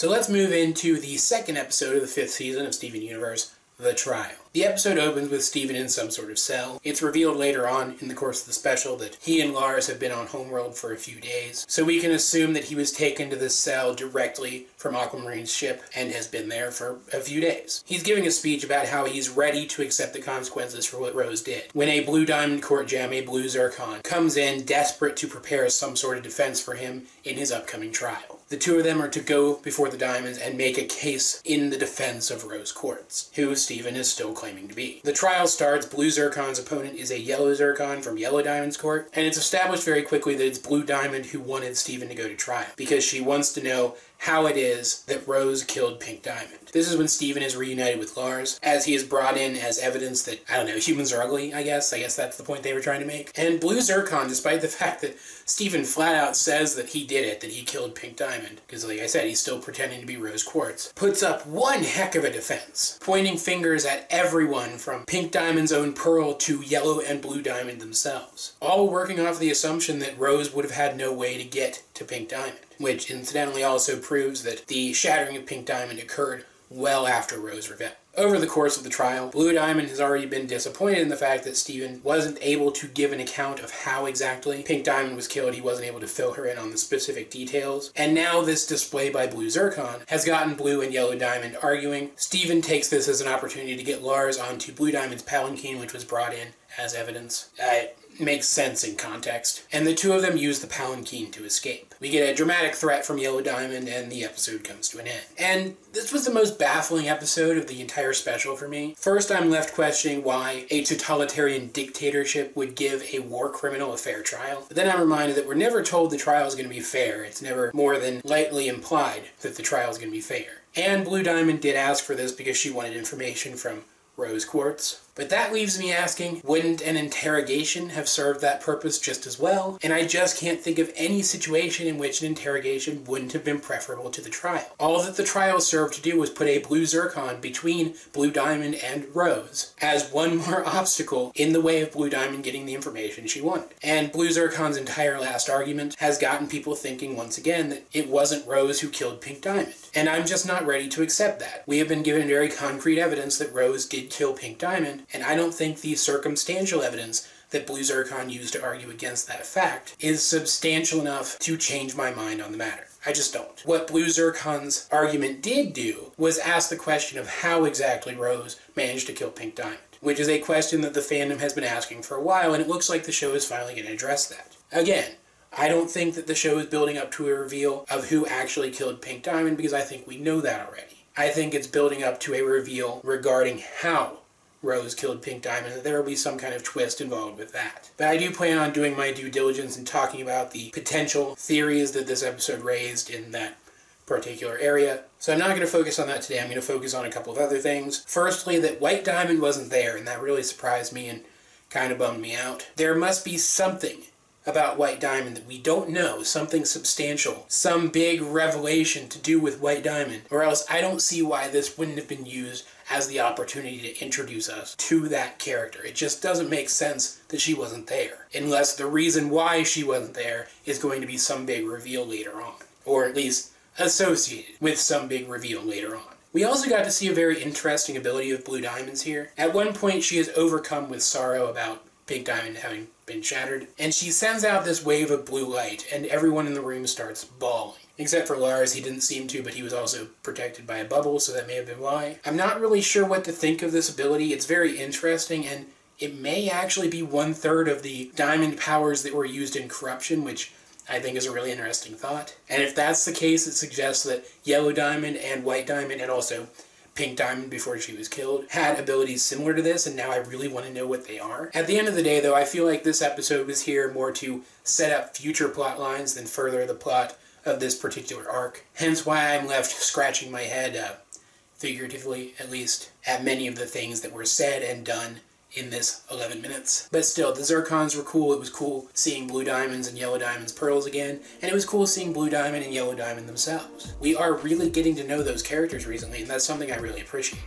So let's move into the second episode of the 5th season of Steven Universe, The Trial. The episode opens with Steven in some sort of cell. It's revealed later on in the course of the special that he and Lars have been on Homeworld for a few days, so we can assume that he was taken to this cell directly from Aquamarine's ship and has been there for a few days. He's giving a speech about how he's ready to accept the consequences for what Rose did. When a Blue Diamond court gem, a Blue Zircon, comes in desperate to prepare some sort of defense for him in his upcoming trial. The two of them are to go before the Diamonds and make a case in the defense of Rose Quartz, who Steven is still claiming to be. The trial starts. Blue Zircon's opponent is a Yellow Zircon from Yellow Diamond's court, and it's established very quickly that it's Blue Diamond who wanted Steven to go to trial, because she wants to know how it is that Rose killed Pink Diamond. This is when Steven is reunited with Lars, as he is brought in as evidence that, I don't know, humans are ugly, I guess that's the point they were trying to make. And Blue Zircon, despite the fact that Steven flat out says that he did it, that he killed Pink Diamond, because like I said, he's still pretending to be Rose Quartz, puts up one heck of a defense, pointing fingers at everyone from Pink Diamond's own Pearl to Yellow and Blue Diamond themselves, all working off the assumption that Rose would have had no way to get to Pink Diamond, which incidentally also proves that the shattering of Pink Diamond occurred well after Rose rebelled. Over the course of the trial, Blue Diamond has already been disappointed in the fact that Steven wasn't able to give an account of how exactly Pink Diamond was killed. He wasn't able to fill her in on the specific details. And now this display by Blue Zircon has gotten Blue and Yellow Diamond arguing. Steven takes this as an opportunity to get Lars onto Blue Diamond's palanquin, which was brought in as evidence. It makes sense in context. And the two of them use the palanquin to escape. We get a dramatic threat from Yellow Diamond, and the episode comes to an end. And this was the most baffling episode of the entire special for me. First, I'm left questioning why a totalitarian dictatorship would give a war criminal a fair trial. But then I'm reminded that we're never told the trial is going to be fair. It's never more than lightly implied that the trial is going to be fair. And Blue Diamond did ask for this because she wanted information from Rose Quartz. But that leaves me asking, wouldn't an interrogation have served that purpose just as well? And I just can't think of any situation in which an interrogation wouldn't have been preferable to the trial. All that the trial served to do was put a Blue Zircon between Blue Diamond and Rose as one more obstacle in the way of Blue Diamond getting the information she wanted. And Blue Zircon's entire last argument has gotten people thinking once again that it wasn't Rose who killed Pink Diamond. And I'm just not ready to accept that. We have been given very concrete evidence that Rose did kill Pink Diamond, and I don't think the circumstantial evidence that Blue Zircon used to argue against that fact is substantial enough to change my mind on the matter. I just don't. What Blue Zircon's argument did do was ask the question of how exactly Rose managed to kill Pink Diamond, which is a question that the fandom has been asking for a while, and it looks like the show is finally going to address that. Again, I don't think that the show is building up to a reveal of who actually killed Pink Diamond, because I think we know that already. I think it's building up to a reveal regarding how Rose killed Pink Diamond, and there will be some kind of twist involved with that. But I do plan on doing my due diligence and talking about the potential theories that this episode raised in that particular area. So I'm not going to focus on that today. I'm going to focus on a couple of other things. Firstly, that White Diamond wasn't there, and that really surprised me and kind of bummed me out. There must be something about White Diamond that we don't know, something substantial, some big revelation to do with White Diamond, or else I don't see why this wouldn't have been used as the opportunity to introduce us to that character. It just doesn't make sense that she wasn't there, unless the reason why she wasn't there is going to be some big reveal later on, or at least associated with some big reveal later on. We also got to see a very interesting ability of Blue Diamond's here. At one point, she is overcome with sorrow about Pink Diamond having been shattered, and she sends out this wave of blue light, and everyone in the room starts bawling. Except for Lars, he didn't seem to, but he was also protected by a bubble, so that may have been why. I'm not really sure what to think of this ability. It's very interesting, and it may actually be 1/3 of the diamond powers that were used in Corruption, which I think is a really interesting thought. And if that's the case, it suggests that Yellow Diamond and White Diamond, and also Pink Diamond before she was killed, had abilities similar to this, and now I really want to know what they are. At the end of the day, though, I feel like this episode was here more to set up future plot lines than further the plot of this particular arc. Hence why I'm left scratching my head, figuratively at least, at many of the things that were said and done in this 11 minutes. But still, the Zircons were cool. It was cool seeing Blue Diamond's and Yellow Diamond's pearls again, and it was cool seeing Blue Diamond and Yellow Diamond themselves. We are really getting to know those characters recently, and that's something I really appreciate.